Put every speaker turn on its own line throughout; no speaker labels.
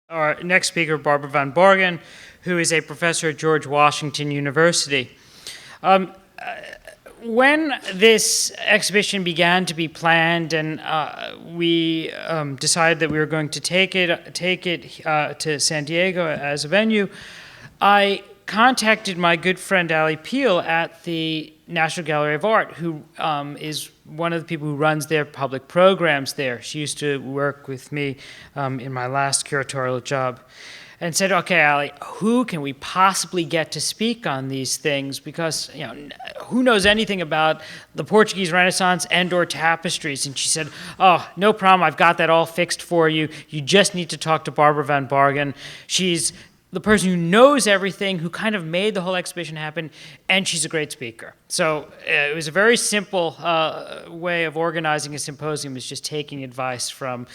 Our next speaker, Barbara van Barghahn, who is a professor at George Washington University. When this exhibition began to be planned and we decided that we were going to take it to San Diego as a venue, I contacted my good friend Ali Peel at the National Gallery of Art, who is one of the people who runs their public programs there. She used to work with me in my last curatorial job, and said, okay, Ali, who can we possibly get to speak on these things? Because, you know, who knows anything about the Portuguese Renaissance and/or tapestries? And she said, oh, no problem, I've got that all fixed for you. You just need to talk to Barbara van Barghahn. She's the person who knows everything, who kind of made the whole exhibition happen, and she's a great speaker. So it was a very simple way of organizing a symposium, is just taking advice from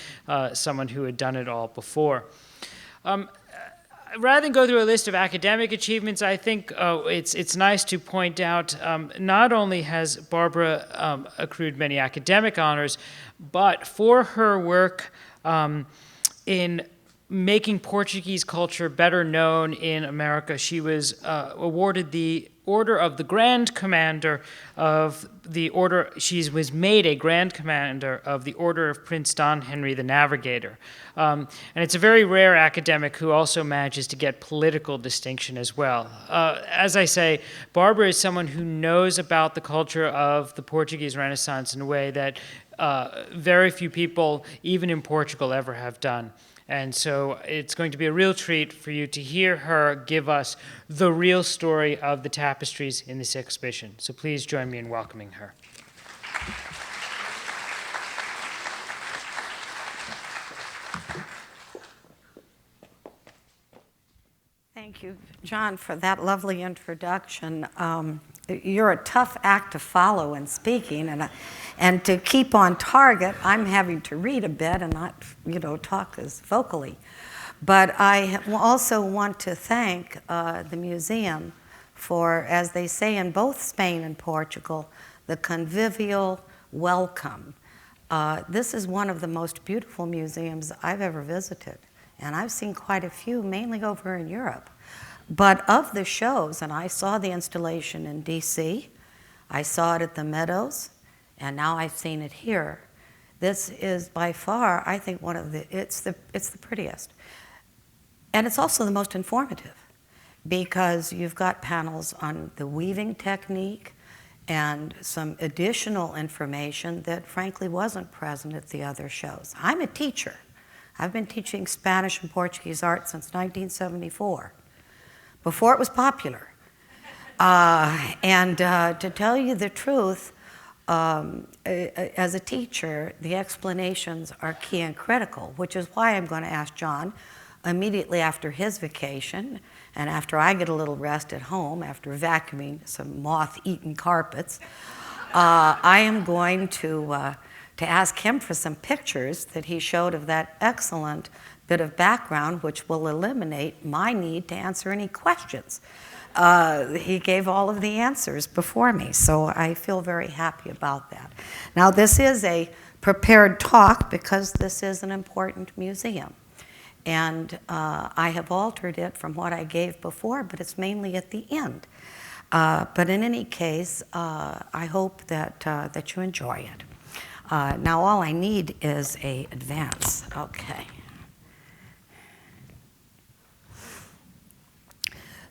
someone who had done it all before. Rather than go through a list of academic achievements, I think it's nice to point out not only has Barbara accrued many academic honors, but for her work in making Portuguese culture better known in America, she was awarded the Order of the Grand Commander of the Order. She was made a Grand Commander of the Order of Prince Don Henry the Navigator. And it's a very rare academic who also manages to get political distinction as well. As I say, Barbara is someone who knows about the culture of the Portuguese Renaissance in a way that very few people, even in Portugal, ever have done. And so it's going to be a real treat for you to hear her give us the real story of the tapestries in this exhibition. So please join me in welcoming her.
Thank you, John, for that lovely introduction. You're a tough act to follow in speaking, and to keep on target, I'm having to read a bit and not, talk as vocally. But I also want to thank the museum for, as they say in both Spain and Portugal, the convivial welcome. This is one of the most beautiful museums I've ever visited, and I've seen quite a few, mainly over in Europe. But of the shows, and I saw the installation in D.C., I saw it at the Meadows, and now I've seen it here. This is by far, I think, it's the prettiest. And it's also the most informative, because you've got panels on the weaving technique and some additional information that frankly wasn't present at the other shows. I'm a teacher. I've been teaching Spanish and Portuguese art since 1974. Before it was popular. And to tell you the truth, as a teacher, the explanations are key and critical, which is why I'm going to ask John, immediately after his vacation, and after I get a little rest at home, after vacuuming some moth-eaten carpets, I am going to ask him for some pictures that he showed of that excellent bit of background, which will eliminate my need to answer any questions. He gave all of the answers before me, so I feel very happy about that. Now, this is a prepared talk because this is an important museum. And I have altered it from what I gave before, but it's mainly at the end. But in any case, I hope that you enjoy it. Now, all I need is an advance. Okay.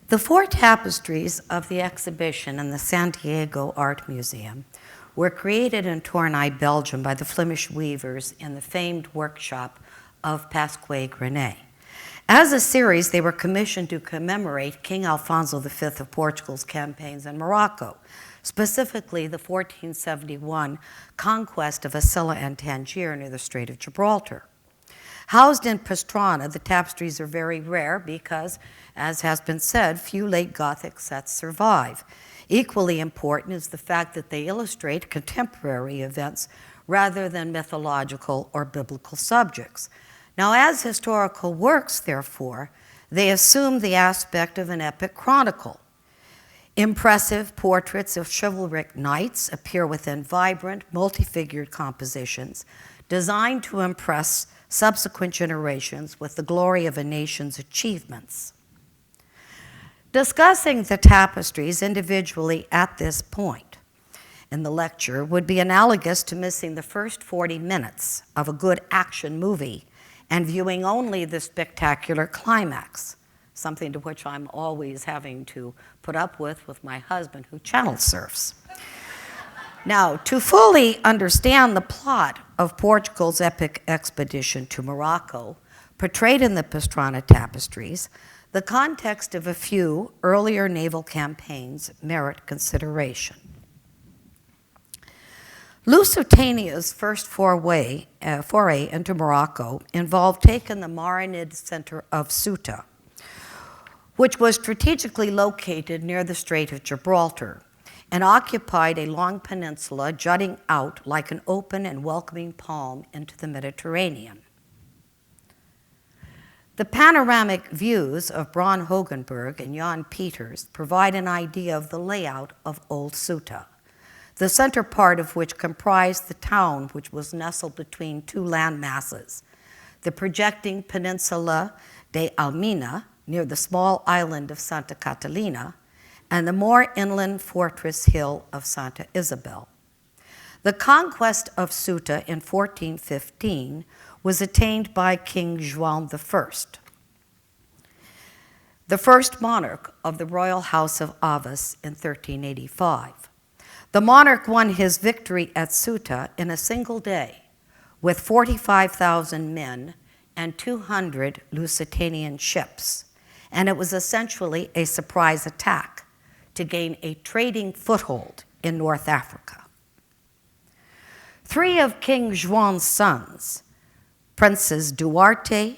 The 4 tapestries of the exhibition in the San Diego Art Museum were created in Tournai, Belgium by the Flemish weavers in the famed workshop of Pasquet Grenet. As a series, they were commissioned to commemorate King Alfonso V of Portugal's campaigns in Morocco, specifically the 1471 conquest of ASILAH and Tangier near the Strait of Gibraltar. Housed in Pastrana, the tapestries are very rare because, as has been said, few late Gothic sets survive. Equally important is the fact that they illustrate contemporary events rather than mythological or biblical subjects. Now, as historical works, therefore, they assume the aspect of an epic chronicle. Impressive portraits of chivalric knights appear within vibrant, multi-figured compositions designed to impress subsequent generations with the glory of a nation's achievements. Discussing the tapestries individually at this point in the lecture would be analogous to missing the first 40 minutes of a good action movie and viewing only the spectacular climax, something to which I'm always having to put up with my husband who channel surfs. Now, to fully understand the plot of Portugal's epic expedition to Morocco, portrayed in the Pastrana Tapestries, the context of a few earlier naval campaigns merit consideration. Lusitania's first foray into Morocco involved taking the Marinid center of Ceuta, which was strategically located near the Strait of Gibraltar and occupied a long peninsula jutting out like an open and welcoming palm into the Mediterranean. The panoramic views of Braunhogenberg and Jan Peters provide an idea of the layout of Old Ceuta, the center part of which comprised the town which was nestled between two land masses, the projecting peninsula de Almina near the small island of Santa Catalina, and the more inland fortress hill of Santa Isabel. The conquest of Ceuta in 1415 was attained by King João I, the first monarch of the royal house of Avis in 1385. The monarch won his victory at Ceuta in a single day with 45,000 men and 200 Lusitanian ships, and it was essentially a surprise attack to gain a trading foothold in North Africa. Three of King João's sons, Princes Duarte,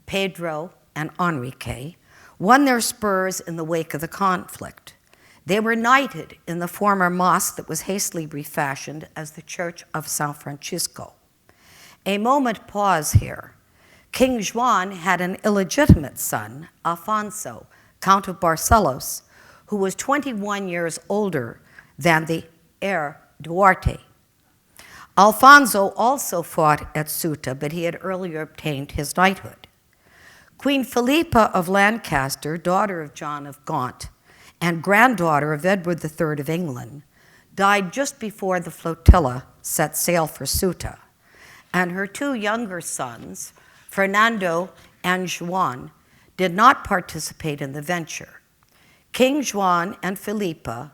Pedro, and Enrique, won their spurs in the wake of the conflict. They were knighted in the former mosque that was hastily refashioned as the Church of San Francisco. A moment pause here. King João had an illegitimate son, Alfonso, Count of Barcelos, who was 21 years older than the heir Duarte. Alfonso also fought at Ceuta, but he had earlier obtained his knighthood. Queen Philippa of Lancaster, daughter of John of Gaunt, and granddaughter of Edward III of England, died just before the flotilla set sail for Ceuta, and her two younger sons, Fernando and João, did not participate in the venture. King João and Philippa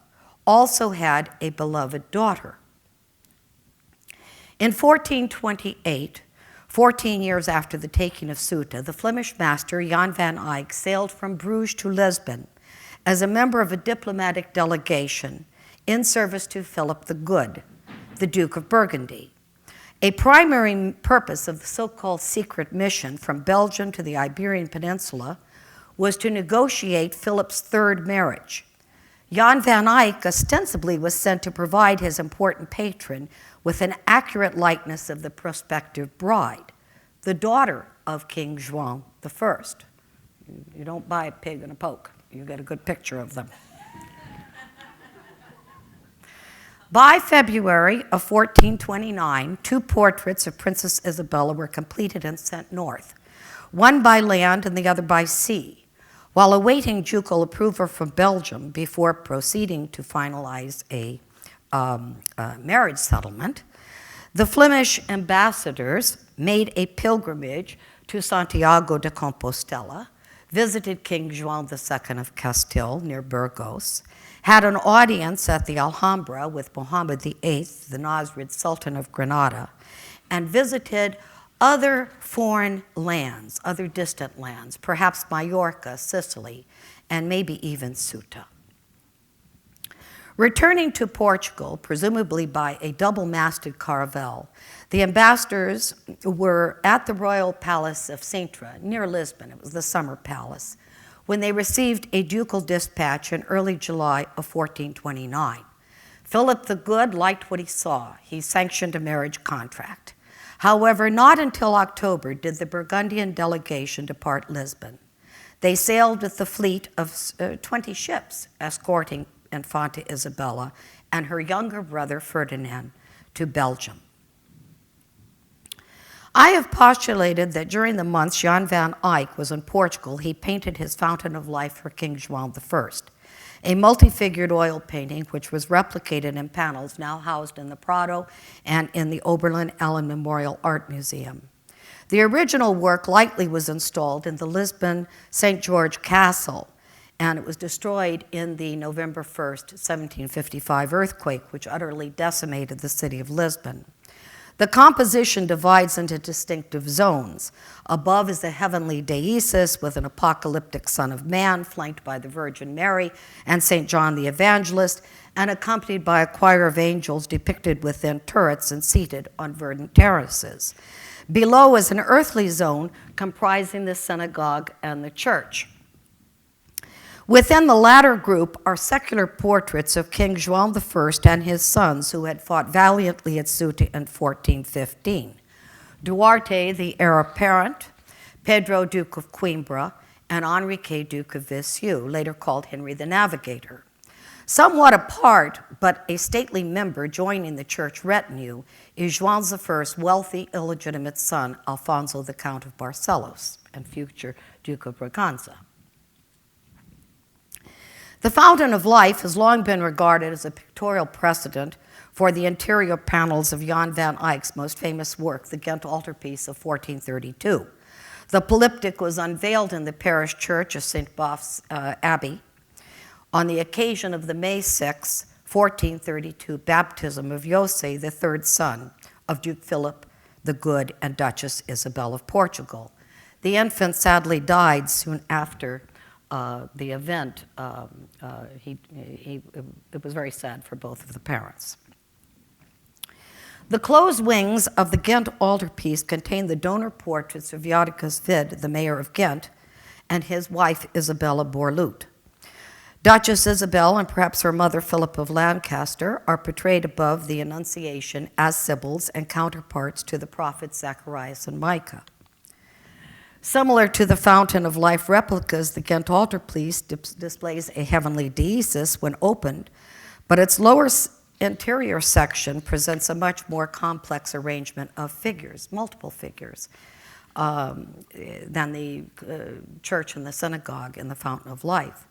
also had a beloved daughter. In 1428, 14 years after the taking of Ceuta, the Flemish master Jan van Eyck sailed from Bruges to Lisbon as a member of a diplomatic delegation in service to Philip the Good, the Duke of Burgundy. A primary purpose of the so-called secret mission from Belgium to the Iberian Peninsula was to negotiate Philip's third marriage. Jan van Eyck ostensibly was sent to provide his important patron with an accurate likeness of the prospective bride, the daughter of King João I. You don't buy a pig in a poke. You get a good picture of them. By February of 1429, two portraits of Princess Isabella were completed and sent north, one by land and the other by sea, while awaiting ducal approval from Belgium before proceeding to finalize a marriage settlement. The Flemish ambassadors made a pilgrimage to Santiago de Compostela, visited King João II of Castile near Burgos, had an audience at the Alhambra with Mohammed VIII, the Nasrid Sultan of Granada, and visited other foreign lands, other distant lands, perhaps Majorca, Sicily, and maybe even Ceuta. Returning to Portugal, presumably by a double-masted caravel, the ambassadors were at the royal palace of Sintra, near Lisbon. It was the summer palace, when they received a ducal dispatch in early July of 1429. Philip the Good liked what he saw. He sanctioned a marriage contract. However, not until October did the Burgundian delegation depart Lisbon. They sailed with the fleet of 20 ships, escorting Infanta Isabella and her younger brother Ferdinand to Belgium. I have postulated that during the months Jan van Eyck was in Portugal, he painted his Fountain of Life for King João I, a multi-figured oil painting which was replicated in panels now housed in the Prado and in the Oberlin Allen Memorial Art Museum. The original work likely was installed in the Lisbon St. George Castle, and it was destroyed in the November 1st, 1755 earthquake, which utterly decimated the city of Lisbon. The composition divides into distinctive zones. Above is the heavenly deesis with an apocalyptic Son of Man flanked by the Virgin Mary and St. John the Evangelist, and accompanied by a choir of angels depicted within turrets and seated on verdant terraces. Below is an earthly zone comprising the synagogue and the church. Within the latter group are secular portraits of King João I and his sons who had fought valiantly at Ceuta in 1415. Duarte, the heir apparent, Pedro, Duke of Coimbra, and Enrique, Duke of Viseu, later called Henry the Navigator. Somewhat apart, but a stately member joining the church retinue, is João I's wealthy, illegitimate son, Alfonso the Count of Barcelos, and future Duke of Braganza. The Fountain of Life has long been regarded as a pictorial precedent for the interior panels of Jan van Eyck's most famous work, the Ghent altarpiece of 1432. The polyptych was unveiled in the parish church of St. Boff's Abbey on the occasion of the May 6, 1432 baptism of José, the third son of Duke Philip the Good and Duchess Isabel of Portugal. The infant sadly died soon after the event. It was very sad for both of the parents. The closed wings of the Ghent altarpiece contain the donor portraits of Jadicus Vid, the mayor of Ghent, and his wife Isabella Borloo. Duchess Isabel and perhaps her mother Philip of Lancaster are portrayed above the Annunciation as sibyls and counterparts to the prophets Zacharias and Micah. Similar to the Fountain of Life replicas, the Ghent altarpiece displays a heavenly deesis when opened, but its lower interior section presents a much more complex arrangement of figures, multiple figures, than the church and the synagogue in the Fountain of Life.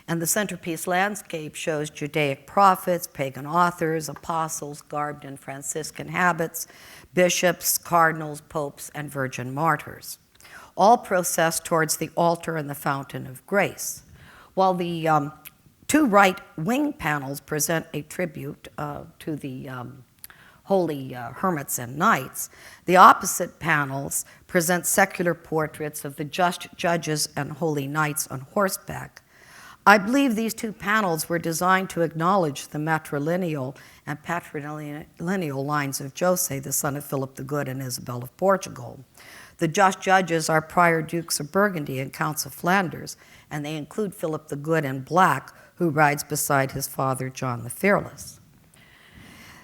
And the centerpiece landscape shows Judaic prophets, pagan authors, apostles garbed in Franciscan habits, bishops, cardinals, popes, and virgin martyrs, all process towards the altar and the fountain of grace. While the two right wing panels present a tribute to the holy hermits and knights, the opposite panels present secular portraits of the just judges and holy knights on horseback. I believe these two panels were designed to acknowledge the matrilineal and patrilineal lines of José, the son of Philip the Good and Isabel of Portugal. The just judges are prior dukes of Burgundy and counts of Flanders, and they include Philip the Good in black, who rides beside his father, John the Fearless.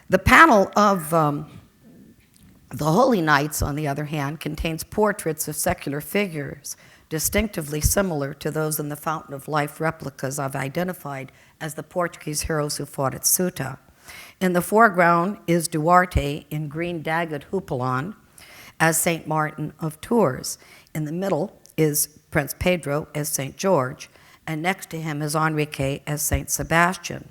The panel of the Holy Knights, on the other hand, contains portraits of secular figures distinctively similar to those in the Fountain of Life replicas I've identified as the Portuguese heroes who fought at Ceuta. In the foreground is Duarte in green dagged hupalon as St. Martin of Tours. In the middle is Prince Pedro as St. George, and next to him is Enrique as St. Sebastian.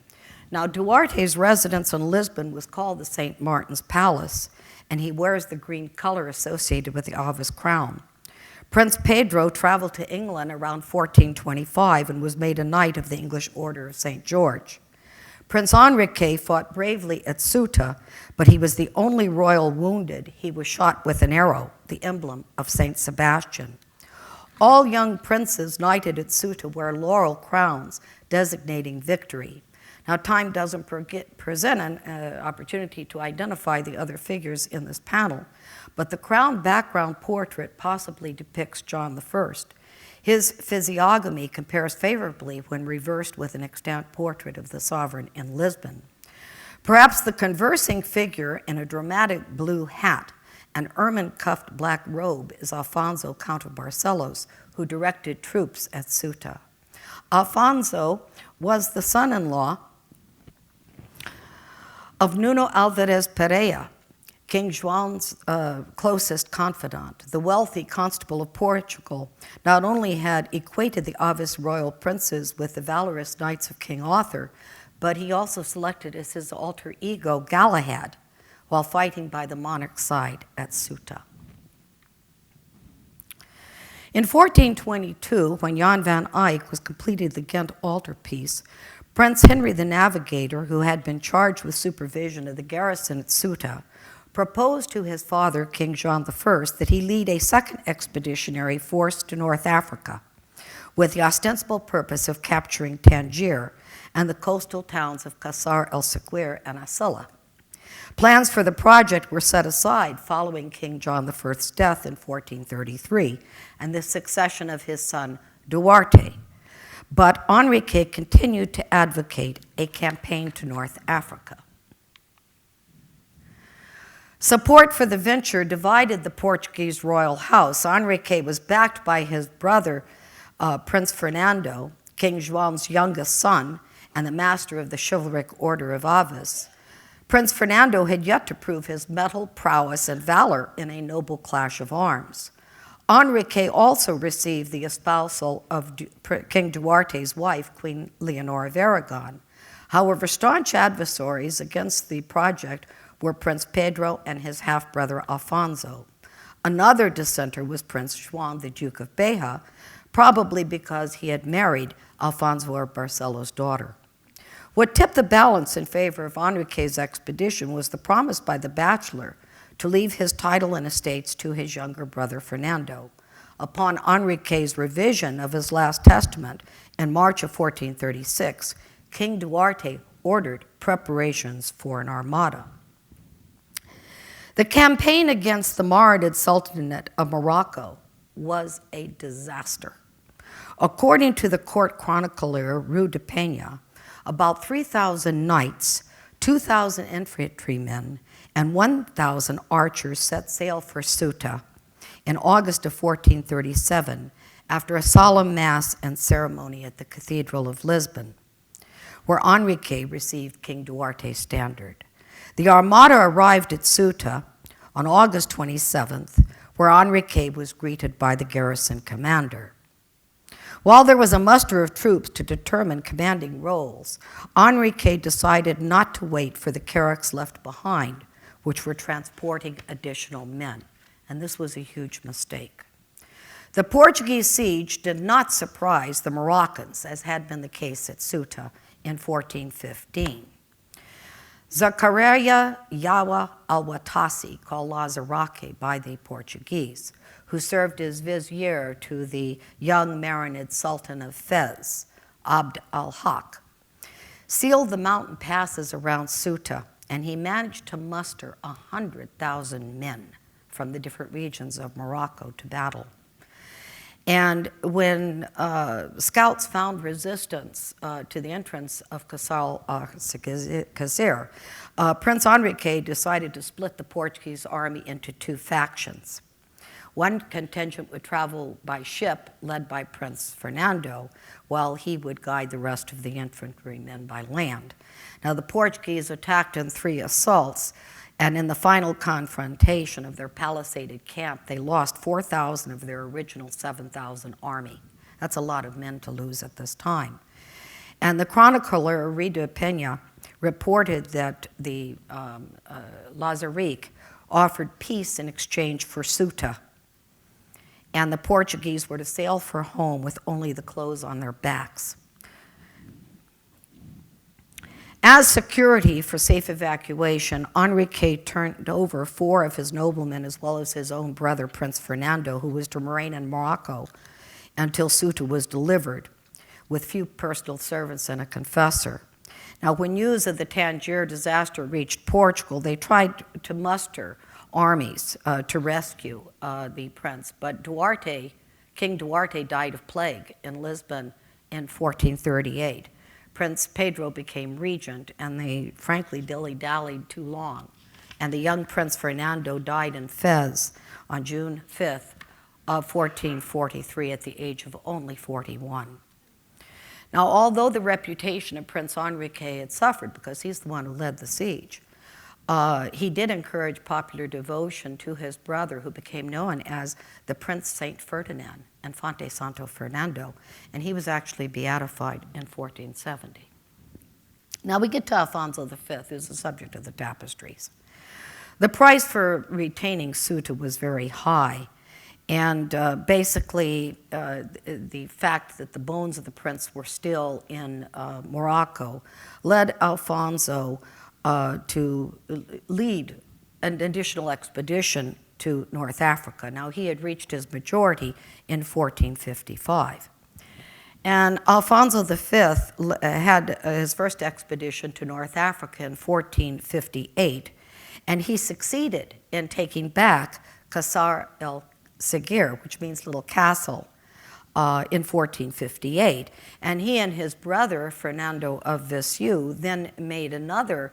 Now, Duarte's residence in Lisbon was called the St. Martin's Palace, and he wears the green color associated with the Avis crown. Prince Pedro traveled to England around 1425 and was made a knight of the English Order of St. George. Prince Enrique fought bravely at Ceuta, but he was the only royal wounded. He was shot with an arrow, the emblem of St. Sebastian. All young princes knighted at Ceuta wear laurel crowns designating victory. Now, time doesn't present an opportunity to identify the other figures in this panel, but the crown background portrait possibly depicts John I. His physiognomy compares favorably when reversed with an extant portrait of the sovereign in Lisbon. Perhaps the conversing figure in a dramatic blue hat and ermine-cuffed black robe is Alfonso, Count of Barcelos, who directed troops at Ceuta. Alfonso was the son-in-law of Nuno Alvarez Pereira, King João's closest confidant, the wealthy Constable of Portugal, not only had equated the Avis royal princes with the valorous knights of King Arthur, but he also selected as his alter ego Galahad while fighting by the monarch's side at Ceuta. In 1422, when Jan van Eyck was completing the Ghent altarpiece, Prince Henry the Navigator, who had been charged with supervision of the garrison at Ceuta, proposed to his father, King John I, that he lead a second expeditionary force to North Africa with the ostensible purpose of capturing Tangier and the coastal towns of Qasr el-Sequir and ASILAH. Plans for the project were set aside following King John I's death in 1433 and the succession of his son Duarte. But Enrique continued to advocate a campaign to North Africa. Support for the venture divided the Portuguese royal house. Enrique was backed by his brother, Prince Fernando, King João's youngest son, and the master of the chivalric Order of Avis. Prince Fernando had yet to prove his mettle, prowess, and valor in a noble clash of arms. Enrique also received the espousal of King Duarte's wife, Queen Leonor of Aragon. However, staunch adversaries against the project were Prince Pedro and his half-brother Alfonso. Another dissenter was Prince João, the Duke of Beja, probably because he had married Alfonso of Barcelo's daughter. What tipped the balance in favor of Enrique's expedition was the promise by the bachelor to leave his title and estates to his younger brother Fernando. Upon Enrique's revision of his last testament in March of 1436, King Duarte ordered preparations for an armada. The campaign against the Marid Sultanate of Morocco was a disaster. According to the court chronicler Rue de Peña, about 3,000 knights, 2,000 infantrymen, and 1,000 archers set sail for Ceuta in August of 1437 after a solemn mass and ceremony at the Cathedral of Lisbon, where Enrique received King Duarte's standard. The armada arrived at Ceuta on August 27th, where Enrique was greeted by the garrison commander. While there was a muster of troops to determine commanding roles, Enrique decided not to wait for the carracks left behind, which were transporting additional men, and this was a huge mistake. The Portuguese siege did not surprise the Moroccans, as had been the case at Ceuta in 1415. Zakaria Yawa al-Watasi, called Lazarake by the Portuguese, who served as vizier to the young Marinid Sultan of Fez, Abd al-Haq, sealed the mountain passes around Ceuta, and he managed to muster 100,000 men from the different regions of Morocco to battle. And when scouts found resistance to the entrance of Qasr Prince Enrique decided to split the Portuguese army into two factions. One contingent would travel by ship, led by Prince Fernando, while he would guide the rest of the infantrymen by land. Now, the Portuguese attacked in 3 assaults, and in the final confrontation of their palisaded camp, they lost 4,000 of their original 7,000 army. That's a lot of men to lose at this time. And the chronicler, Rue de Peña, reported that the Lazarique offered peace in exchange for Ceuta, and the Portuguese were to sail for home with only the clothes on their backs. As security for safe evacuation, Enrique turned over 4 of his noblemen as well as his own brother, Prince Fernando, who was to remain in Morocco until Ceuta was delivered, with few personal servants and a confessor. Now, when news of the Tangier disaster reached Portugal, they tried to muster armies to rescue the prince, but King Duarte died of plague in Lisbon in 1438. Prince Pedro became regent, and they frankly dilly-dallied too long. And the young Prince Fernando died in Fez on June 5th of 1443 at the age of only 41. Now, although the reputation of Prince Enrique had suffered because he's the one who led the siege, He did encourage popular devotion to his brother, who became known as the Prince Saint Ferdinand, Infante Santo Fernando, and he was actually beatified in 1470. Now we get to Alfonso V, who's the subject of the tapestries. The price for retaining Ceuta was very high, and basically the fact that the bones of the prince were still in Morocco led Alfonso to lead an additional expedition to North Africa. Now, he had reached his majority in 1455. And Alfonso V had his first expedition to North Africa in 1458, and he succeeded in taking back Qasr el-Saghir, which means little castle, in 1458. And he and his brother, Fernando of Viseu, then made another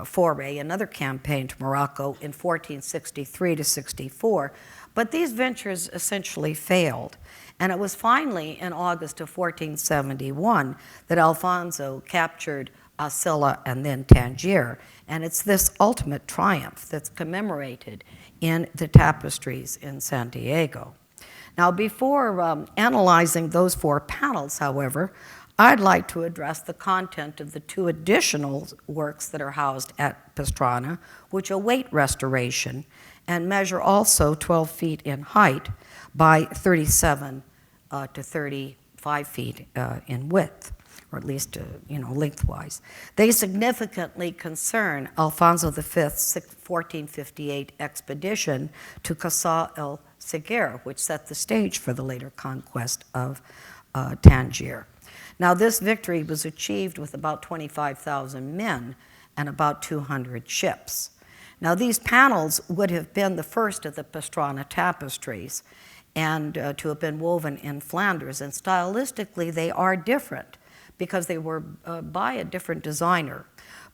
foray, another campaign to Morocco in 1463 to 64. But these ventures essentially failed. And it was finally in August of 1471 that Alfonso captured ASILAH and then Tangier. And it's this ultimate triumph that's commemorated in the tapestries in San Diego. Now, before analyzing those 4 panels, however, I'd like to address the content of the 2 additional works that are housed at Pastrana, which await restoration and measure also 12 feet in height by 37 to 35 feet in width, or at least lengthwise. They significantly concern Alfonso V's 1458 expedition to Qasr el-Saghir, which set the stage for the later conquest of Tangier. Now, this victory was achieved with about 25,000 men and about 200 ships. Now, these panels would have been the first of the Pastrana tapestries and to have been woven in Flanders. And stylistically, they are different because they were by a different designer.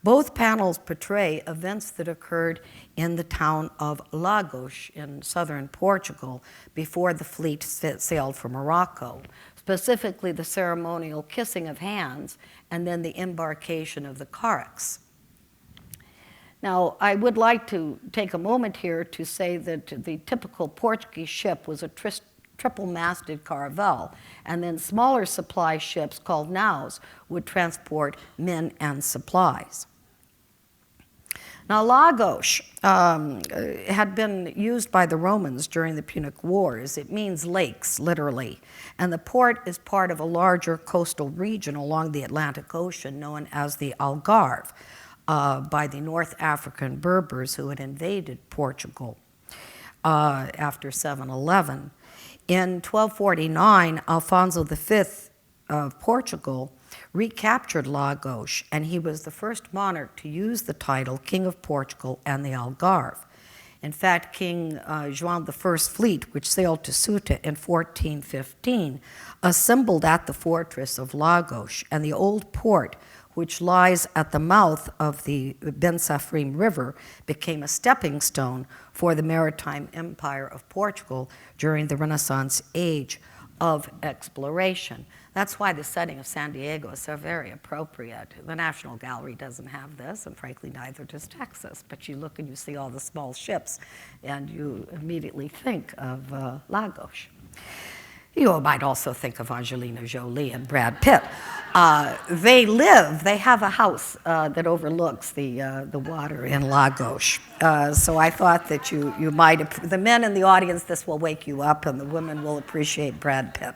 Both panels portray events that occurred in the town of Lagos in southern Portugal before the fleet sailed for Morocco, specifically the ceremonial kissing of hands and then the embarkation of the carracks. Now, I would like to take a moment here to say that the typical Portuguese ship was a triple-masted caravel, and then smaller supply ships called naus would transport men and supplies. Now, Lagos had been used by the Romans during the Punic Wars. It means lakes, literally, and the port is part of a larger coastal region along the Atlantic Ocean known as the Algarve by the North African Berbers who had invaded Portugal after 711. In 1249, Alfonso V of Portugal recaptured Lagos, and he was the first monarch to use the title King of Portugal and the Algarve. In fact, King Juan I's fleet, which sailed to Ceuta in 1415, assembled at the fortress of Lagos, and the old port, which lies at the mouth of the Ben Safrim River, became a stepping stone for the maritime empire of Portugal during the Renaissance age of exploration. That's why the setting of San Diego is so very appropriate. The National Gallery doesn't have this, and frankly, neither does Texas. But you look and you see all the small ships, and you immediately think of Lagos. You might also think of Angelina Jolie and Brad Pitt. They have a house that overlooks the water in Lagos. So I thought that you might, the men in the audience, this will wake you up, and the women will appreciate Brad Pitt.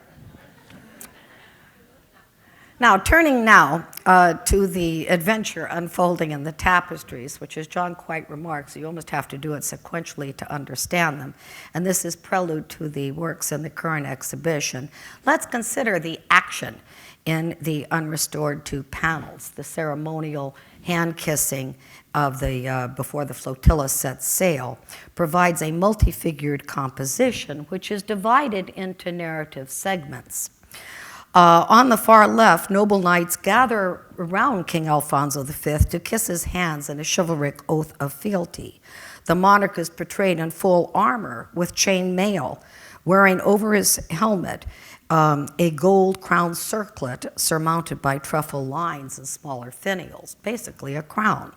Now, turning now to the adventure unfolding in the tapestries, which, as John quite remarks, you almost have to do it sequentially to understand them. And this is prelude to the works in the current exhibition. Let's consider the action in the unrestored 2 panels, the ceremonial hand-kissing of the before the flotilla sets sail provides a multi-figured composition which is divided into narrative segments. On the far left, noble knights gather around King Alfonso V to kiss his hands in a chivalric oath of fealty. The monarch is portrayed in full armor with chain mail, wearing over his helmet a gold crown circlet surmounted by truffle lines and smaller finials, basically a crown.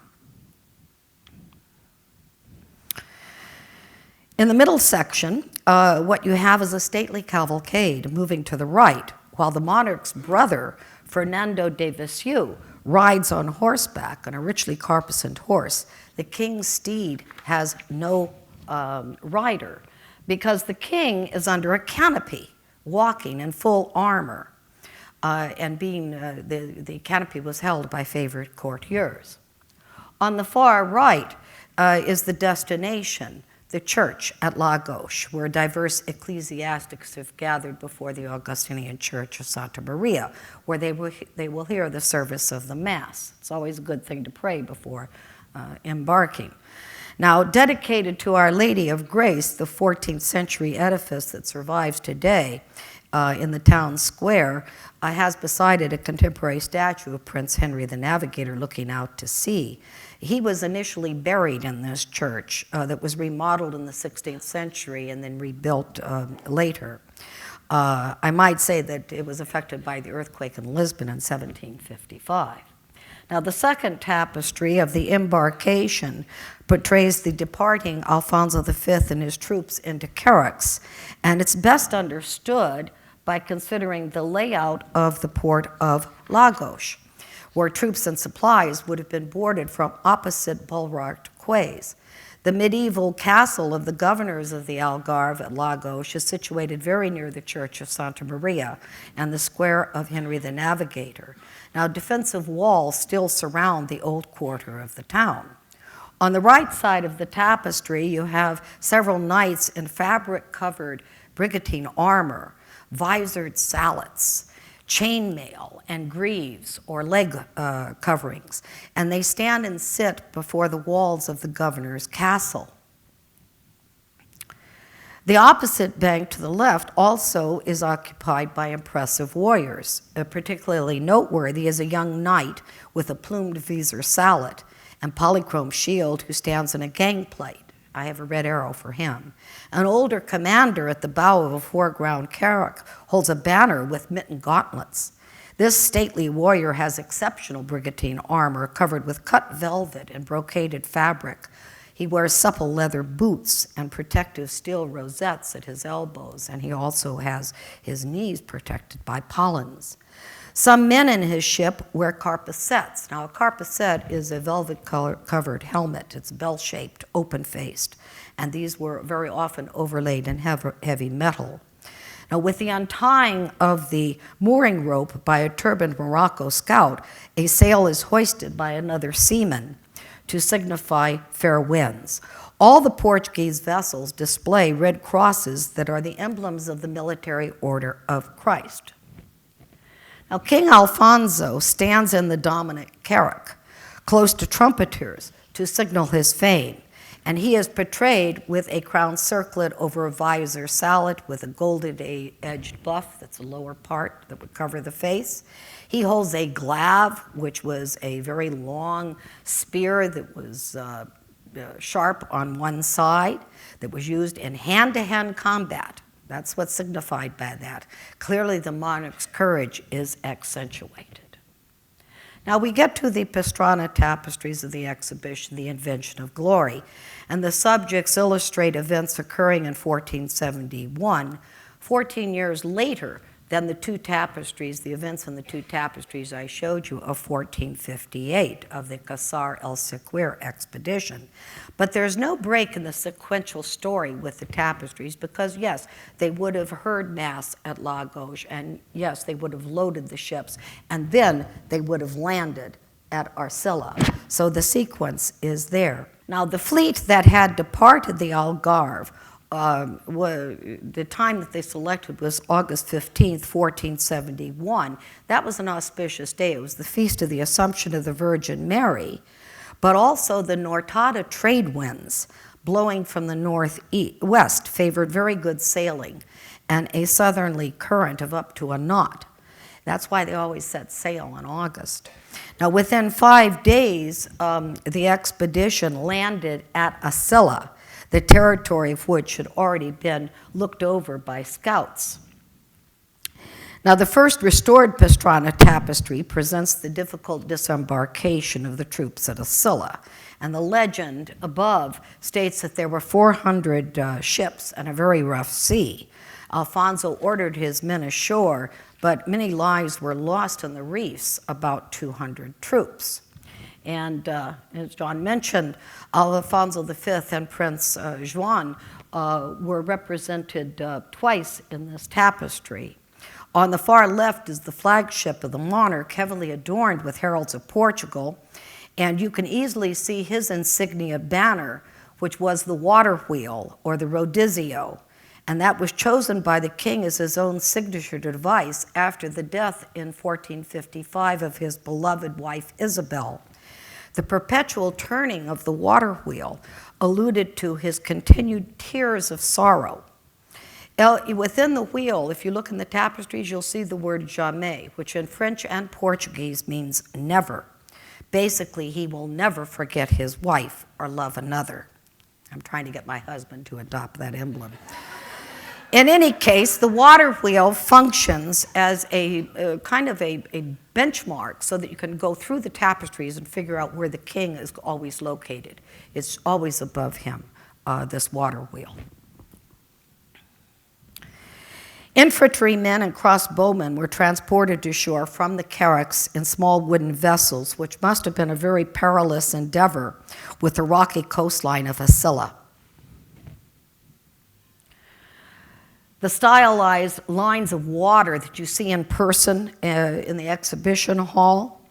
In the middle section, what you have is a stately cavalcade moving to the right, while the monarch's brother, Fernando de Viseu, rides on horseback on a richly caparisoned horse. The king's steed has no rider because the king is under a canopy, walking in full armor, and the canopy was held by favorite courtiers. On the far right is the destination, the church at Lagos, where diverse ecclesiastics have gathered before the Augustinian Church of Santa Maria, where they will hear the service of the Mass. It's always a good thing to pray before embarking. Now, dedicated to Our Lady of Grace, the 14th century edifice that survives today in the town square, has beside it a contemporary statue of Prince Henry the Navigator looking out to sea. He was initially buried in this church that was remodeled in the 16th century and then rebuilt later. I might say that it was affected by the earthquake in Lisbon in 1755. Now, the second tapestry of the embarkation portrays the departing Alfonso V and his troops into Carax, and it's best understood by considering the layout of the port of Lagos, where troops and supplies would have been boarded from opposite bulwarked quays. The medieval castle of the governors of the Algarve at Lagos is situated very near the Church of Santa Maria and the square of Henry the Navigator. Now, defensive walls still surround the old quarter of the town. On the right side of the tapestry, you have several knights in fabric-covered brigantine armor, visored sallets, chainmail, and greaves or leg coverings, and they stand and sit before the walls of the governor's castle. The opposite bank to the left also is occupied by impressive warriors. Particularly noteworthy is a young knight with a plumed visor sallet and polychrome shield who stands in a gangplank. I have a red arrow for him. An older commander at the bow of a foreground carrack holds a banner with mittened gauntlets. This stately warrior has exceptional brigantine armor covered with cut velvet and brocaded fabric. He wears supple leather boots and protective steel rosettes at his elbows, and he also has his knees protected by pollens. Some men in his ship wear carpusets. Now, a carpuset is a velvet-covered helmet. It's bell-shaped, open-faced, and these were very often overlaid in heavy metal. Now, with the untying of the mooring rope by a turbaned Morocco scout, a sail is hoisted by another seaman to signify fair winds. All the Portuguese vessels display red crosses that are the emblems of the military order of Christ. Now, King Alfonso stands in the dominant carrack, close to trumpeters, to signal his fame, and he is portrayed with a crown circlet over a visor sallet with a golden-edged buff, that's the lower part that would cover the face. He holds a glaive, which was a very long spear that was sharp on one side, that was used in hand-to-hand combat. That's what's signified by that. Clearly, the monarch's courage is accentuated. Now we get to the Pastrana Tapestries of the exhibition, The Invention of Glory, and the subjects illustrate events occurring in 1471, 14 years later than the two tapestries, the events in the two tapestries I showed you of 1458 of the Caçar el Sequer expedition. But there's no break in the sequential story with the tapestries because, yes, they would have heard Mass at Lagos, and yes, they would have loaded the ships, and then they would have landed at ASILAH. So the sequence is there. Now, the fleet that had departed the Algarve, the time that they selected was August 15th, 1471. That was an auspicious day. It was the Feast of the Assumption of the Virgin Mary, but also the Nortada trade winds blowing from the northwest favored very good sailing and a southerly current of up to a knot. That's why they always set sail in August. Now, within 5 days, the expedition landed at ASILAH, the territory of which had already been looked over by scouts. Now, the first restored Pastrana tapestry presents the difficult disembarkation of the troops at ASILAH. And the legend above states that there were 400 ships and a very rough sea. Alfonso ordered his men ashore, but many lives were lost in the reefs, about 200 troops. And as John mentioned, Alfonso V and Prince Juan were represented twice in this tapestry. On the far left is the flagship of the monarch, heavily adorned with heralds of Portugal, and you can easily see his insignia banner, which was the water wheel, or the rodizio, and that was chosen by the king as his own signature device after the death in 1455 of his beloved wife Isabel. The perpetual turning of the water wheel alluded to his continued tears of sorrow. Within the wheel, if you look in the tapestries, you'll see the word jamais, which in French and Portuguese means never. Basically, he will never forget his wife or love another. I'm trying to get my husband to adopt that emblem. In any case, the water wheel functions as a kind of a benchmark so that you can go through the tapestries and figure out where the king is always located. It's always above him, this water wheel. Infantrymen and crossbowmen were transported to shore from the carracks in small wooden vessels, which must have been a very perilous endeavor with the rocky coastline of ASILAH. The stylized lines of water that you see in person in the exhibition hall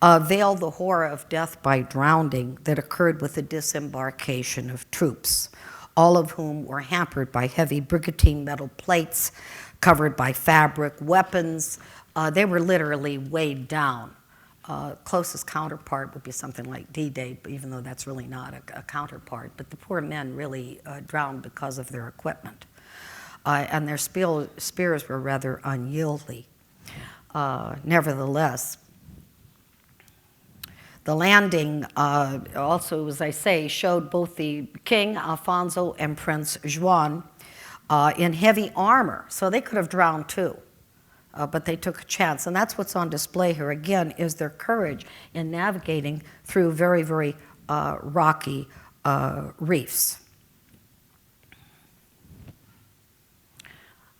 veil the horror of death by drowning that occurred with the disembarkation of troops, all of whom were hampered by heavy brigantine metal plates covered by fabric, weapons. They were literally weighed down. Closest counterpart would be something like D-Day, even though that's really not a counterpart. But the poor men really drowned because of their equipment. And their spears were rather unwieldy. Nevertheless, the landing also, as I say, showed both the King, Alfonso, and Prince Juan in heavy armor. So they could have drowned too, but they took a chance. And that's what's on display here, again, is their courage in navigating through very, very rocky reefs.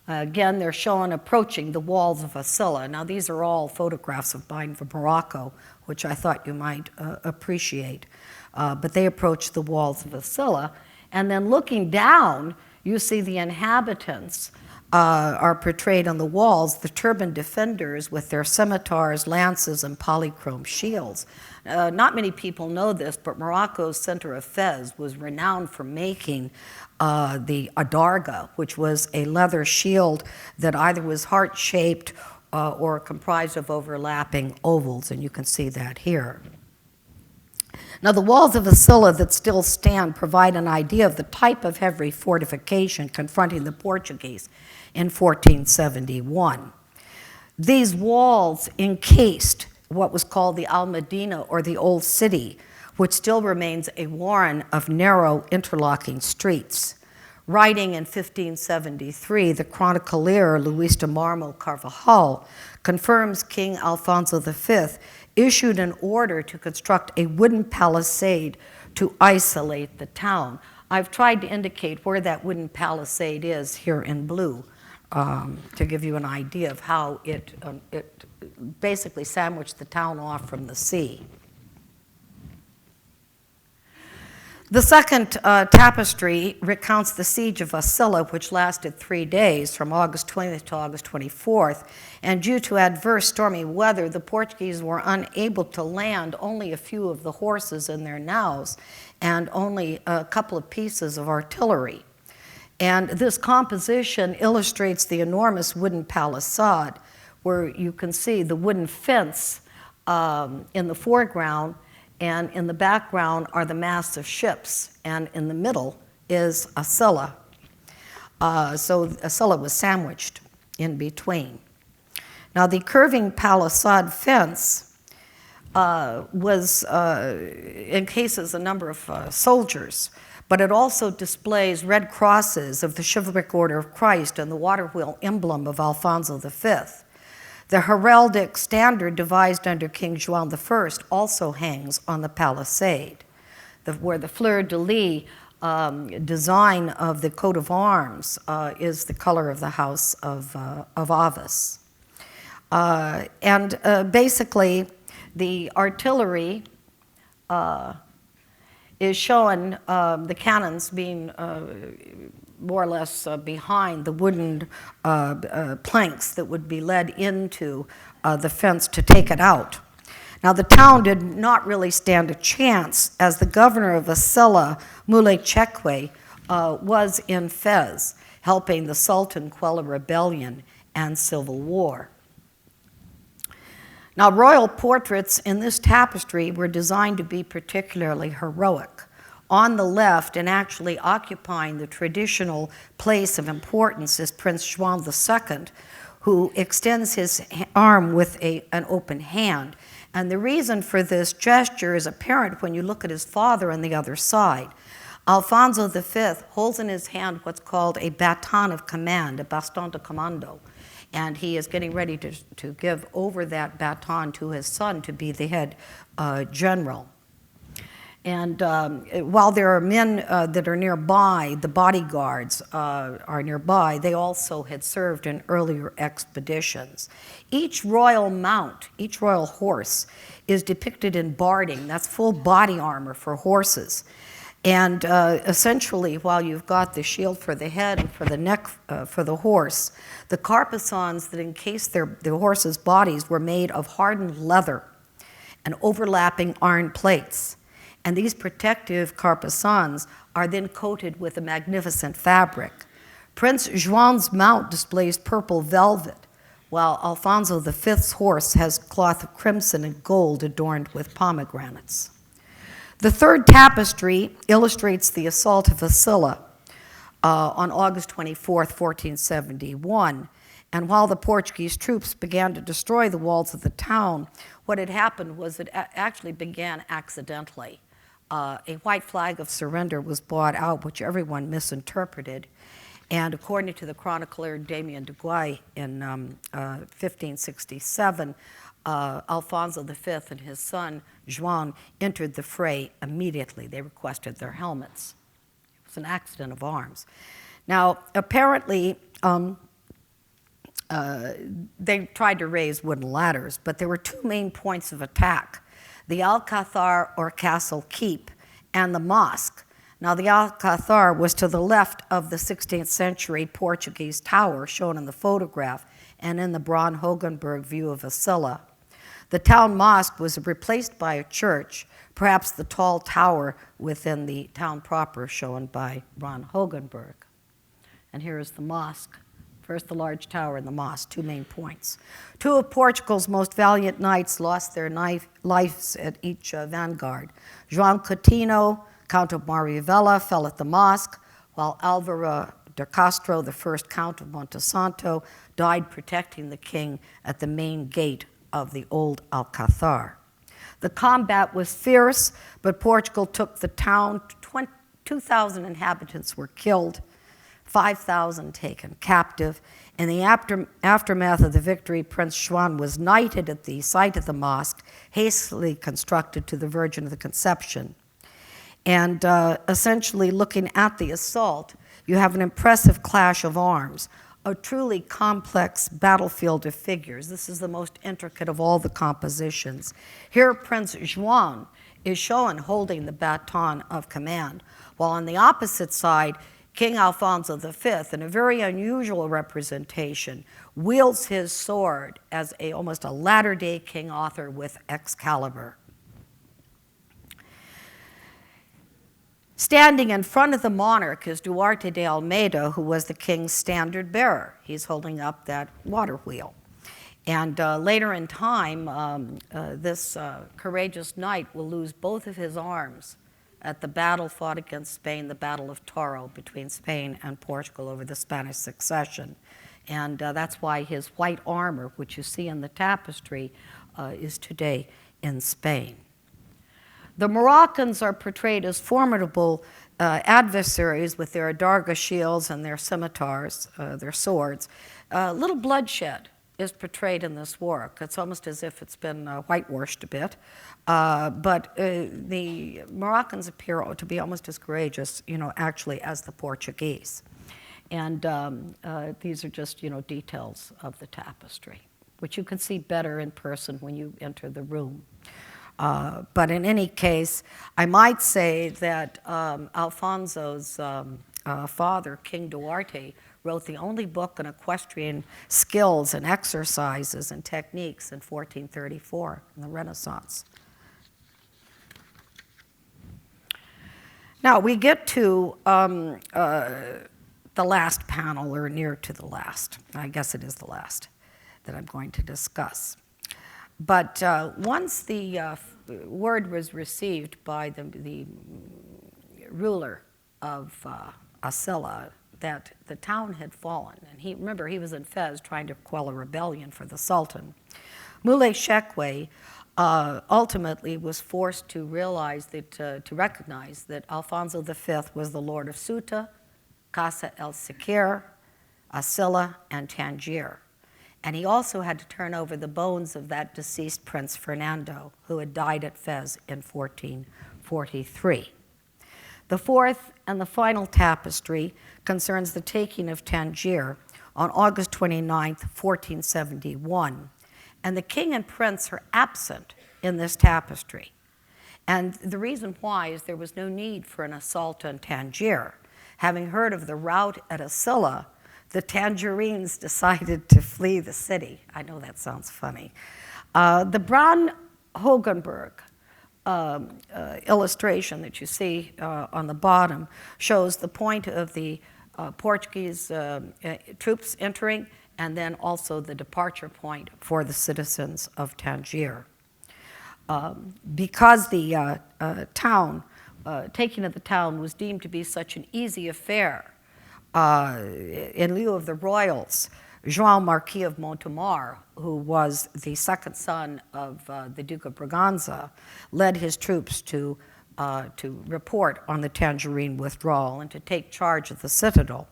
Again, they're shown approaching the walls of ASILAH. Now, these are all photographs of mine from Morocco, which I thought you might appreciate. But they approach the walls of ASILAH, and then looking down, you see the inhabitants are portrayed on the walls, the turbaned defenders with their scimitars, lances, and polychrome shields. Not many people know this, but Morocco's center of Fez was renowned for making the adarga, which was a leather shield that either was heart-shaped or comprised of overlapping ovals, and you can see that here. Now, the walls of ASILAH that still stand provide an idea of the type of heavy fortification confronting the Portuguese in 1471. These walls encased what was called the Almadina, or the Old City, which still remains a warren of narrow interlocking streets. Writing in 1573, the chronicler Luis de Marmo Carvajal confirms King Alfonso V issued an order to construct a wooden palisade to isolate the town. I've tried to indicate where that wooden palisade is here in blue to give you an idea of how it basically sandwiched the town off from the sea. The second tapestry recounts the siege of ASILAH, which lasted 3 days, from August 20th to August 24th. And due to adverse stormy weather, the Portuguese were unable to land only a few of the horses in their naus and only a couple of pieces of artillery. And this composition illustrates the enormous wooden palisade, where you can see the wooden fence in the foreground, and in the background are the masts of ships, and in the middle is ASILAH. So ASILAH was sandwiched in between. Now, the curving palisade fence encases a number of soldiers, but it also displays red crosses of the chivalric order of Christ and the water wheel emblem of Alfonso V. The heraldic standard devised under King Juan I also hangs on the palisade, where the fleur-de-lis design of the coat of arms is the color of the House of Avis. Basically, the artillery is showing the cannons being more or less behind the wooden planks that would be led into the fence to take it out. Now, the town did not really stand a chance, as the governor of ASILAH, Moulay Chekwe, was in Fez, helping the Sultan quell a rebellion and civil war. Now, royal portraits in this tapestry were designed to be particularly heroic. On the left, and actually occupying the traditional place of importance, is Prince Juan II, who extends his arm with an open hand. And the reason for this gesture is apparent when you look at his father on the other side. Alfonso V holds in his hand what's called a baton of command, a baston de commando. And he is getting ready to give over that baton to his son to be the head general. And while there are men that are nearby, the bodyguards are nearby, they also had served in earlier expeditions. Each royal mount, each royal horse, is depicted in barding. That's full body armor for horses. And essentially, while you've got the shield for the head and for the neck for the horse, the carpesons that encased the horses' bodies were made of hardened leather and overlapping iron plates. And these protective carpesons are then coated with a magnificent fabric. Prince Juan's mount displays purple velvet, while Alfonso V's horse has cloth of crimson and gold adorned with pomegranates. The third tapestry illustrates the assault of ASILAH on August 24, 1471. And while the Portuguese troops began to destroy the walls of the town, what had happened was it actually began accidentally. A white flag of surrender was brought out, which everyone misinterpreted. And according to the chronicler Damien de Guy in 1567, Alfonso V and his son Juan entered the fray immediately. They requested their helmets. It was an accident of arms. Now, apparently, they tried to raise wooden ladders, but there were two main points of attack: the Alcazar or castle keep and the mosque. Now, the Alcazar was to the left of the 16th century Portuguese tower shown in the photograph and in the Barghahn view of ASILAH. The town mosque was replaced by a church, perhaps the tall tower within the town proper shown by Barghahn. And here is the mosque. First, the large tower and the mosque, two main points. Two of Portugal's most valiant knights lost their lives at each vanguard. João Coutinho, Count of Mariavella, fell at the mosque, while Álvaro de Castro, the first Count of Monte Santo, died protecting the king at the main gate of the old Alcazar. The combat was fierce, but Portugal took the town. 2,000 inhabitants were killed, 5,000 taken captive. In the aftermath of the victory, Prince Juan was knighted at the site of the mosque, hastily constructed to the Virgin of the Conception. And essentially, looking at the assault, you have an impressive clash of arms, a truly complex battlefield of figures. This is the most intricate of all the compositions. Here, Prince Juan is shown holding the baton of command, while on the opposite side, King Alfonso V, in a very unusual representation, wields his sword as almost a latter-day King Arthur with Excalibur. Standing in front of the monarch is Duarte de Almeida, who was the king's standard bearer. He's holding up that water wheel. And later in time, this courageous knight will lose both of his arms at the battle fought against Spain, the Battle of Toro, between Spain and Portugal over the Spanish succession. And that's why his white armor, which you see in the tapestry, is today in Spain. The Moroccans are portrayed as formidable adversaries with their adarga shields and their scimitars, their swords. Little bloodshed is portrayed in this work. It's almost as if it's been whitewashed a bit. But the Moroccans appear to be almost as courageous, actually, as the Portuguese. And these are just, details of the tapestry, which you can see better in person when you enter the room. But in any case, I might say that Alfonso's father, King Duarte, wrote the only book on equestrian skills and exercises and techniques in 1434 in the Renaissance. Now we get to the last panel, or near to the last. I guess it is the last that I'm going to discuss. But once the word was received by the ruler of ASILAH that the town had fallen, and remember he was in Fez trying to quell a rebellion for the Sultan, Moulay Shekwe ultimately was forced to realize that, to recognize that Alfonso V was the Lord of Ceuta, Casa el Sekir, ASILAH, and Tangier. And he also had to turn over the bones of that deceased Prince Fernando, who had died at Fez in 1443. The fourth and the final tapestry concerns the taking of Tangier on August 29, 1471. And the king and prince are absent in this tapestry. And the reason why is there was no need for an assault on Tangier. Having heard of the rout at ASILAH, the Tangerines decided to flee the city. I know that sounds funny. The Braun-Hogenberg illustration that you see on the bottom shows the point of the Portuguese troops entering, and then also the departure point for the citizens of Tangier. Because the taking of the town was deemed to be such an easy affair, in lieu of the royals, João Marquis of Montemar, who was the second son of the Duke of Braganza, led his troops to report on the Tangerine withdrawal and to take charge of the citadel.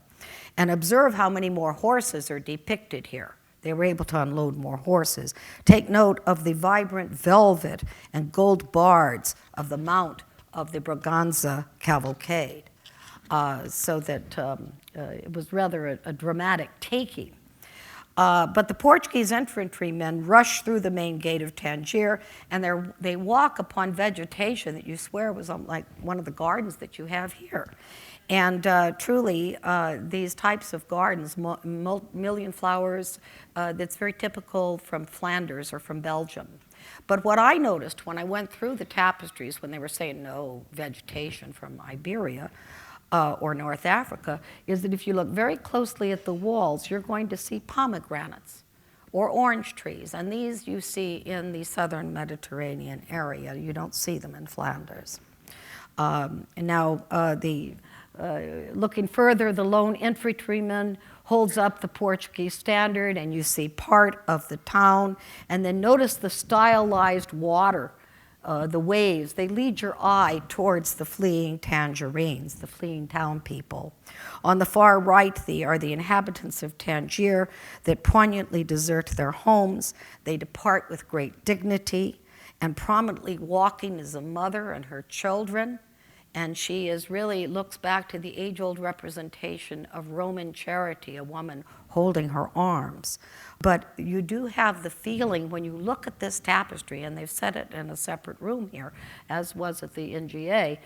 And observe how many more horses are depicted here. They were able to unload more horses. Take note of the vibrant velvet and gold bards of the mount of the Braganza cavalcade, so that it was rather a dramatic taking. But the Portuguese infantrymen rush through the main gate of Tangier, and they walk upon vegetation that you swear was like one of the gardens that you have here. And truly, these types of gardens, million flowers, that's very typical from Flanders or from Belgium. But what I noticed when I went through the tapestries, when they were saying no vegetation from Iberia or North Africa, is that if you look very closely at the walls, you're going to see pomegranates or orange trees. And these you see in the southern Mediterranean area. You don't see them in Flanders. Looking further, the lone infantryman holds up the Portuguese standard, and you see part of the town. And then notice the stylized water, the waves. They lead your eye towards the fleeing Tangerines, the fleeing town people. On the far right are the inhabitants of Tangier that poignantly desert their homes. They depart with great dignity, and prominently walking is a mother and her children. And she looks back to the age-old representation of Roman charity, a woman holding her arms. But you do have the feeling when you look at this tapestry, and they've set it in a separate room here, as was at the NGA,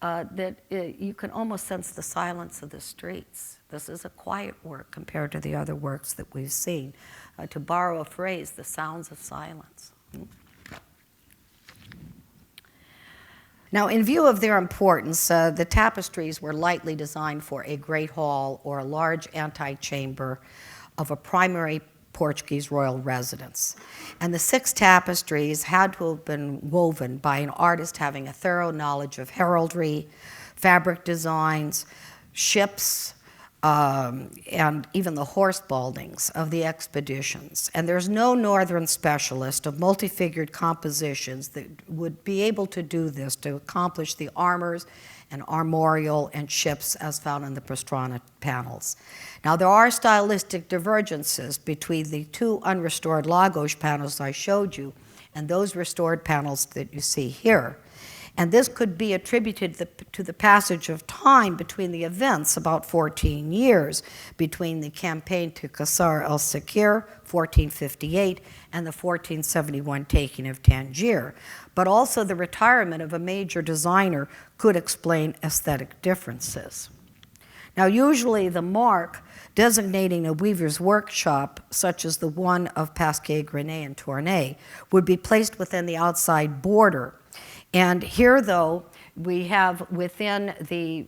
that you can almost sense the silence of the streets. This is a quiet work compared to the other works that we've seen. To borrow a phrase, the sounds of silence. Now, in view of their importance, the tapestries were likely designed for a great hall or a large antechamber of a primary Portuguese royal residence. And the 6 tapestries had to have been woven by an artist having a thorough knowledge of heraldry, fabric designs, ships, and even the horse baldings of the expeditions. And there's no northern specialist of multi-figured compositions that would be able to do this, to accomplish the armors and armorial and ships as found in the Pastrana panels. Now, there are stylistic divergences between the two unrestored Lagos panels I showed you and those restored panels that you see here. And this could be attributed to the passage of time between the events, about 14 years, between the campaign to Qasr el-Sakir, 1458, and the 1471 taking of Tangier. But also the retirement of a major designer could explain aesthetic differences. Now, usually the mark designating a weaver's workshop, such as the one of Pasquier, Grenet, and Tournai, would be placed within the outside border. And here, though, we have within the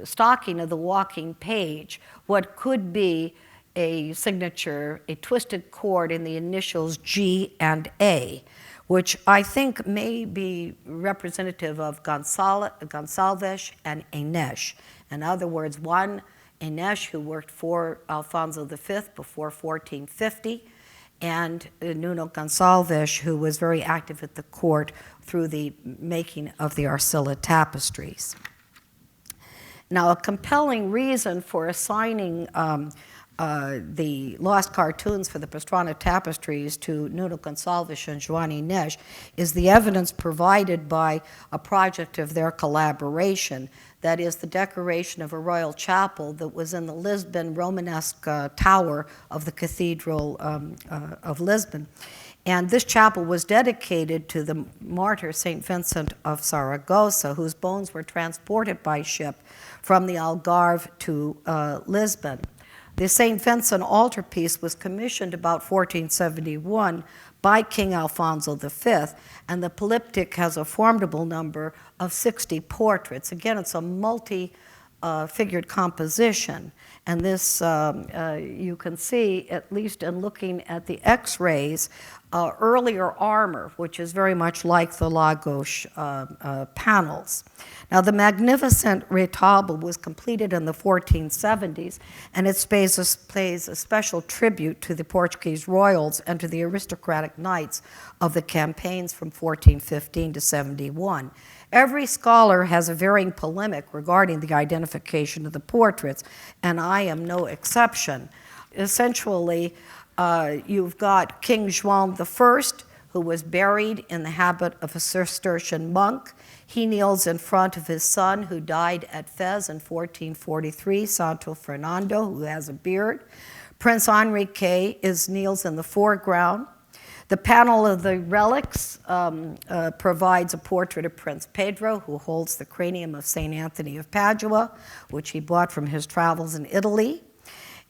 stocking of the walking page what could be a signature, a twisted cord in the initials G and A, which I think may be representative of Gonsalves and Enesh. In other words, one, Enesh, who worked for Alfonso V before 1450, and Nuno Gonsalves, who was very active at the court through the making of the ASILAH tapestries. Now, a compelling reason for assigning the lost cartoons for the Pastrana tapestries to Nuno Gonsalves and João Enesh is the evidence provided by a project of their collaboration, that is the decoration of a royal chapel that was in the Lisbon Romanesque tower of the Cathedral of Lisbon. And this chapel was dedicated to the martyr St. Vincent of Saragossa, whose bones were transported by ship from the Algarve to Lisbon. The St. Vincent altarpiece was commissioned about 1471 by King Alfonso V, and the polyptych has a formidable number of 60 portraits. Again, it's a multi-figured composition, and this you can see, at least in looking at the X-rays, earlier armor, which is very much like the Lagos panels. Now, the magnificent retable was completed in the 1470s, and it pays a special tribute to the Portuguese royals and to the aristocratic knights of the campaigns from 1415 to 71. Every scholar has a varying polemic regarding the identification of the portraits, and I am no exception. Essentially, you've got King João I, who was buried in the habit of a Cistercian monk. He kneels in front of his son, who died at Fez in 1443, Santo Fernando, who has a beard. Prince Enrique kneels in the foreground. The panel of the relics provides a portrait of Prince Pedro, who holds the cranium of St. Anthony of Padua, which he bought from his travels in Italy.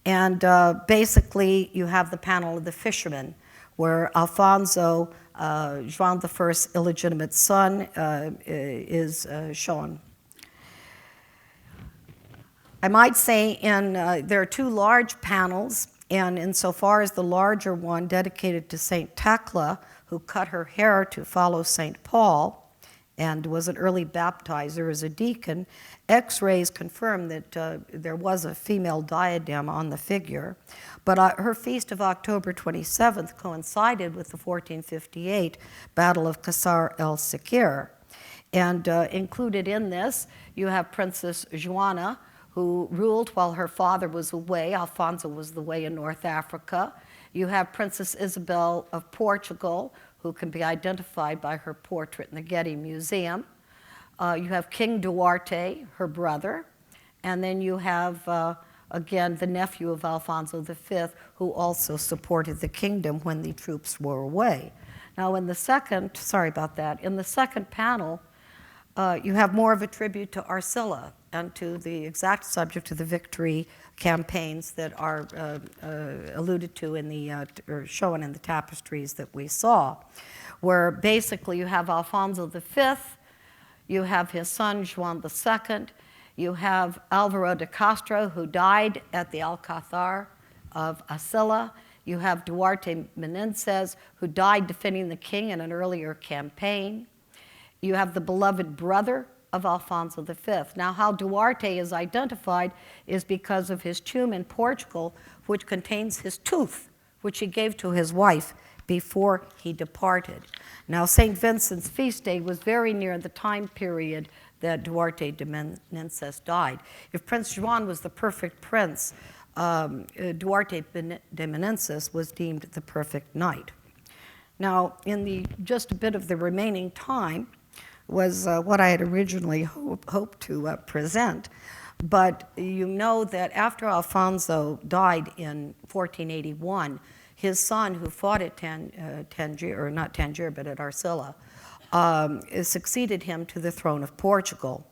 And basically, you have the panel of the fisherman, where Alfonso, João I's illegitimate son, is shown. I might say there are two large panels, and insofar as the larger one dedicated to St. Thecla, who cut her hair to follow St. Paul and was an early baptizer as a deacon, X-rays confirm that there was a female diadem on the figure. But her feast of October 27th coincided with the 1458 Battle of Qasr el-Sakir. And included in this, you have Princess Joana, who ruled while her father was away. Alfonso was away in North Africa. You have Princess Isabel of Portugal, who can be identified by her portrait in the Getty Museum. You have King Duarte, her brother. And then you have, again, the nephew of Alfonso V, who also supported the kingdom when the troops were away. Now, in the second panel, you have more of a tribute to ASILAH and to the exact subject of the victory campaigns that are alluded to in the, or shown in the tapestries that we saw, where basically you have Alfonso V, you have his son João II, you have Alvaro de Castro, who died at the Alcázar of ASILAH, you have Duarte Menezes, who died defending the king in an earlier campaign. You have the beloved brother of Alfonso V. Now, how Duarte is identified is because of his tomb in Portugal, which contains his tooth, which he gave to his wife before he departed. Now, St. Vincent's feast day was very near the time period that Duarte de Menezes died. If Prince Juan was the perfect prince, Duarte de Menezes was deemed the perfect knight. Now, in just a bit of the remaining time was what I had originally hoped to present. But you know that after Alfonso died in 1481, his son, who fought at Tangier, or not Tangier, but at ASILAH, succeeded him to the throne of Portugal.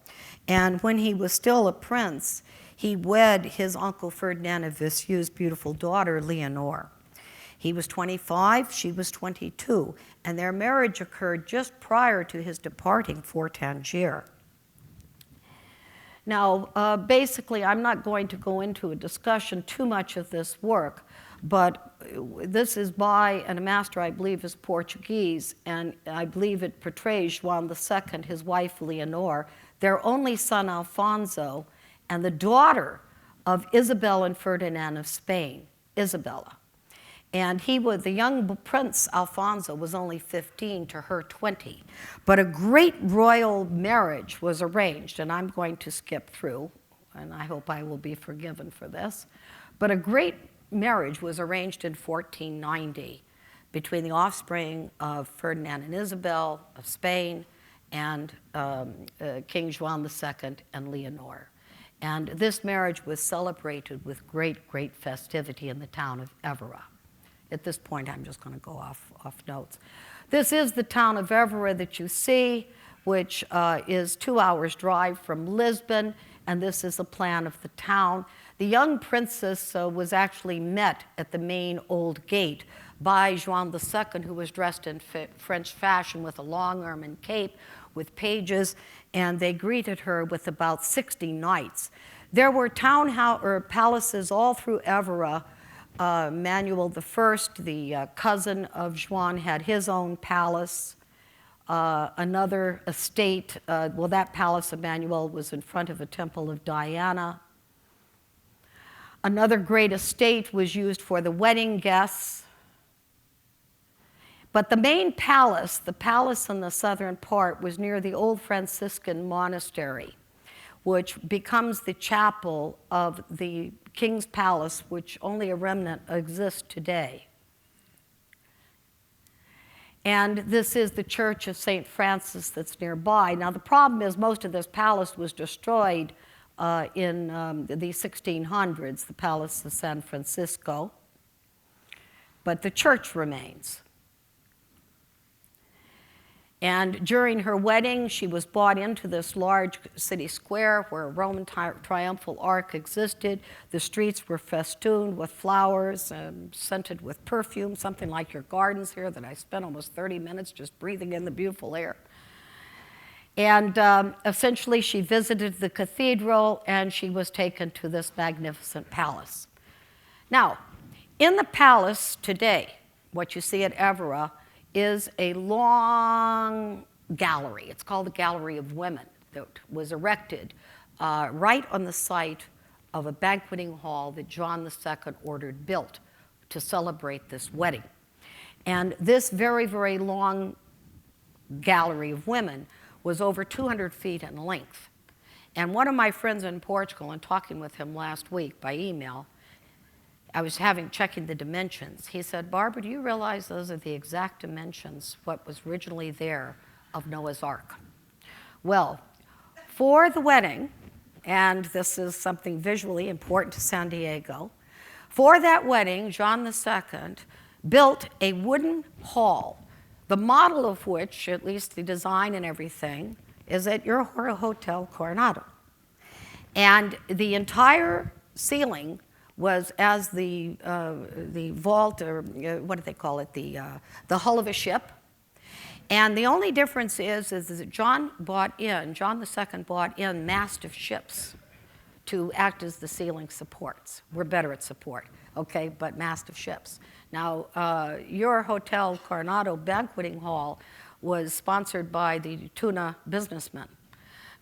And when he was still a prince, he wed his uncle Ferdinand of Viseu's beautiful daughter, Leonor. He was 25, she was 22, and their marriage occurred just prior to his departing for Tangier. Now, basically, I'm not going to go into a discussion too much of this work, but this is by, and a master I believe is Portuguese, and I believe it portrays Juan II, his wife Leonor, their only son Alfonso, and the daughter of Isabel and Ferdinand of Spain, Isabella. And the young Prince Alfonso was only 15 to her 20. But a great royal marriage was arranged, and I'm going to skip through, and I hope I will be forgiven for this. But a great marriage was arranged in 1490 between the offspring of Ferdinand and Isabel of Spain and King Juan II and Leonor. And this marriage was celebrated with great, great festivity in the town of Évora. At this point, I'm just going to go off notes. This is the town of Évora that you see, which is 2 hours' drive from Lisbon, and this is a plan of the town. The young princess was actually met at the main old gate by Juan II, who was dressed in French fashion with a long ermine cape, with pages, and they greeted her with about 60 knights. There were palaces all through Évora. Manuel I, the cousin of Juan, had his own palace. Another estate, that palace of Manuel was in front of a temple of Diana. Another great estate was used for the wedding guests. But the main palace, the palace in the southern part, was near the old Franciscan monastery, which becomes the chapel of the King's Palace, which only a remnant exists today. And this is the Church of St. Francis that's nearby. Now, the problem is most of this palace was destroyed in the 1600s, the Palace of San Francisco, but the church remains. And during her wedding, she was brought into this large city square where a Roman triumphal arch existed. The streets were festooned with flowers, scented with perfume, something like your gardens here that I spent almost 30 minutes just breathing in the beautiful air. And essentially, she visited the cathedral, and she was taken to this magnificent palace. Now, in the palace today, what you see at Évora is a long gallery. It's called the Gallery of Women, that was erected right on the site of a banqueting hall that John II ordered built to celebrate this wedding. And this very, very long Gallery of Women was over 200 feet in length. And one of my friends in Portugal, and talking with him last week by email, I was checking the dimensions. He said, Barbara, do you realize those are the exact dimensions, what was originally there, of Noah's Ark? Well, for the wedding, and this is something visually important to San Diego, for that wedding, John II built a wooden hall, the model of which, at least the design and everything, is at your Hotel Coronado. And the entire ceiling was as the vault, or what do they call it, the hull of a ship. And the only difference is that John II bought in mastiff ships to act as the ceiling supports. We're better at support, okay, but mastiff ships. Now, your Hotel Coronado banqueting hall was sponsored by the tuna businessmen.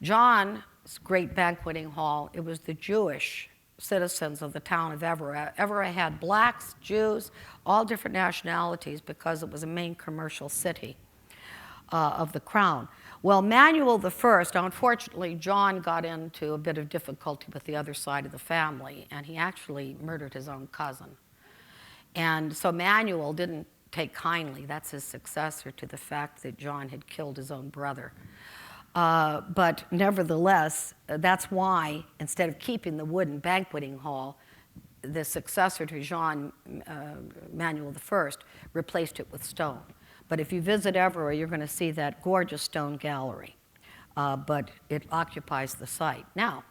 John's great banqueting hall, it was the Jewish citizens of the town of Evora. Evora had blacks, Jews, all different nationalities because it was a main commercial city of the crown. Well, Manuel I, unfortunately, John got into a bit of difficulty with the other side of the family, and he actually murdered his own cousin. And so Manuel didn't take kindly, that's his successor, to the fact that John had killed his own brother. But nevertheless, that's why, instead of keeping the wooden banqueting hall, the successor to Jean Manuel I replaced it with stone. But if you visit Evora, you're going to see that gorgeous stone gallery, but it occupies the site. Now,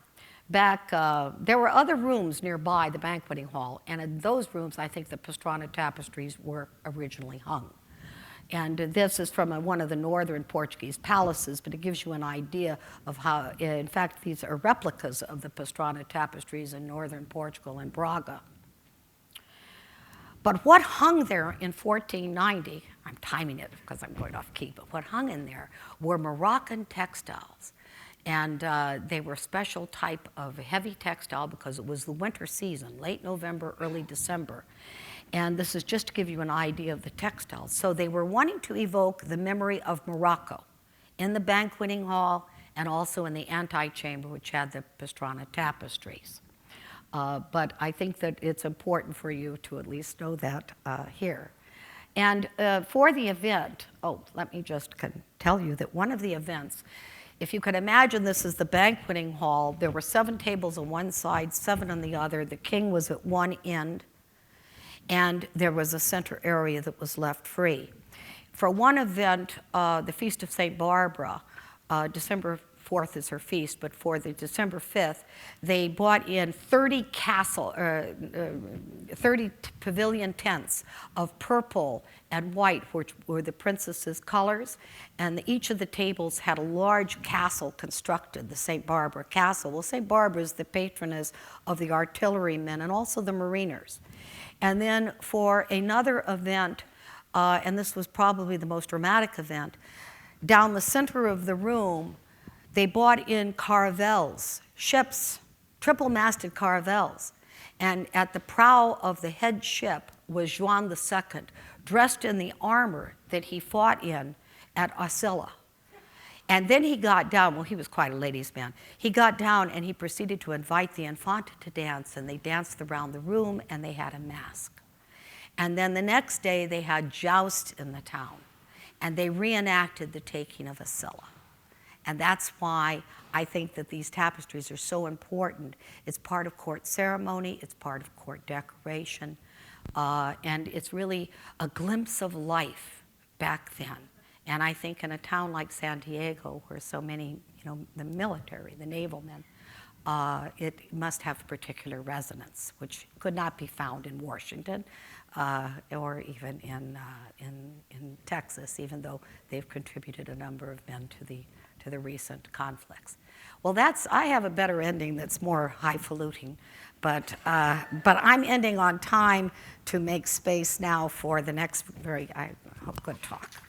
there were other rooms nearby the banqueting hall, and in those rooms, I think the Pastrana Tapestries were originally hung. And this is from one of the northern Portuguese palaces, but it gives you an idea of how, in fact, these are replicas of the Pastrana Tapestries in northern Portugal and Braga. But what hung there in 1490, I'm timing it because I'm going off key, but what hung in there were Moroccan textiles. And they were a special type of heavy textile because it was the winter season, late November, early December. And this is just to give you an idea of the textiles. So they were wanting to evoke the memory of Morocco in the banqueting hall and also in the antechamber, which had the Pastrana Tapestries. But I think that it's important for you to at least know that here. And for the event, let me just tell you that one of the events, if you could imagine this is the banqueting hall, there were 7 tables on one side, 7 on the other. The king was at one end, and there was a center area that was left free. For one event, the Feast of St. Barbara, December 4th is her feast, but for the December 5th, they brought in 30 pavilion tents of purple and white, which were the princess's colors, and each of the tables had a large castle constructed, the St. Barbara Castle. Well, St. Barbara is the patroness of the artillerymen and also the mariners. And then for another event, and this was probably the most dramatic event, down the center of the room, they brought in caravels, ships, triple-masted caravels. And at the prow of the head ship was Juan II, dressed in the armor that he fought in at ASILAH. And then he got down, well, he was quite a ladies' man. He got down and he proceeded to invite the Infanta to dance, and they danced around the room and they had a mask. And then the next day they had joust in the town, and they reenacted the taking of ASILAH. And that's why I think that these tapestries are so important. It's part of court ceremony, it's part of court decoration, and it's really a glimpse of life back then. And I think in a town like San Diego, where so many, the military, the naval men, it must have particular resonance, which could not be found in Washington or even in Texas, even though they've contributed a number of men to the recent conflicts. Well, I have a better ending that's more highfalutin, but I'm ending on time to make space now for the next I hope, good talk.